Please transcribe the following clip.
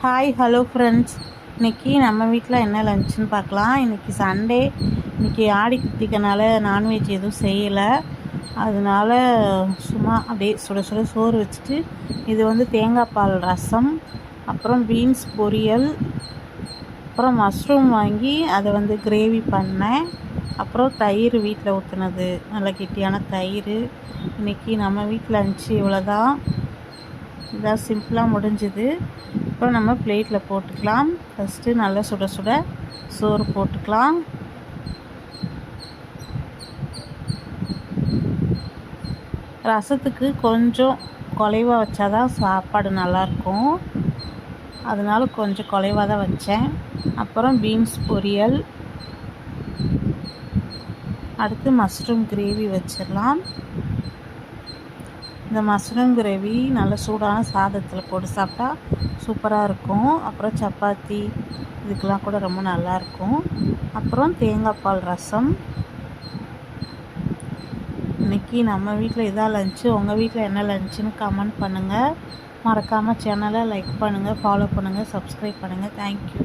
Hi hello friends, இன்றைக்கி நம்ம வீட்டில் என்ன லஞ்சுன்னு பார்க்கலாம். இன்றைக்கி சண்டே, இன்றைக்கி ஆடி கிருத்திகனால நான்வெஜ் எதுவும் செய்யலை. அதனால் சும்மா அப்படியே சுட சுட சோறு வச்சுட்டு, இது வந்து தேங்காய் பால் ரசம், அப்புறம் பீன்ஸ் பொரியல், அப்புறம் மஷ்ரூம் வாங்கி அதை வந்து கிரேவி பண்ணேன். அப்புறம் தயிர் வீட்டில் ஊற்றுனது, நல்ல கெட்டியான தயிர். இன்றைக்கி நம்ம வீட்டில் லஞ்சு இவ்வளோதான். இதான் சிம்பிளாக முடிஞ்சுது. இப்போ நம்ம பிளேட்டில் போட்டுக்கலாம். ஃபஸ்ட்டு நல்லா சுட சுட சோறு போட்டுக்கலாம். ரசத்துக்கு கொஞ்சம் குலைவாக வச்சாதான் சாப்பாடு நல்லாயிருக்கும், அதனால கொஞ்சம் குலைவாக தான் வச்சேன். அப்புறம் பீன்ஸ் பொரியல், அடுத்து மஷ்ரூம் கிரேவி வச்சிடலாம். இந்த மஷ்ரூம் கிரேவி நல்ல சூடான சாதத்தில் போட்டு சாப்பிட்டா சூப்பராக இருக்கும். அப்புறம் சப்பாத்தி இதுக்கெலாம் கூட ரொம்ப நல்லாயிருக்கும். அப்புறம் தேங்காய் பால் ரசம். இன்றைக்கி நம்ம வீட்டில் இதான் லஞ்சு. உங்கள் வீட்டில் என்ன லஞ்சுன்னு கமெண்ட் பண்ணுங்கள். மறக்காமல் சேனலை லைக் பண்ணுங்கள், ஃபாலோ பண்ணுங்கள், சப்ஸ்கிரைப் பண்ணுங்கள். தேங்க்யூ.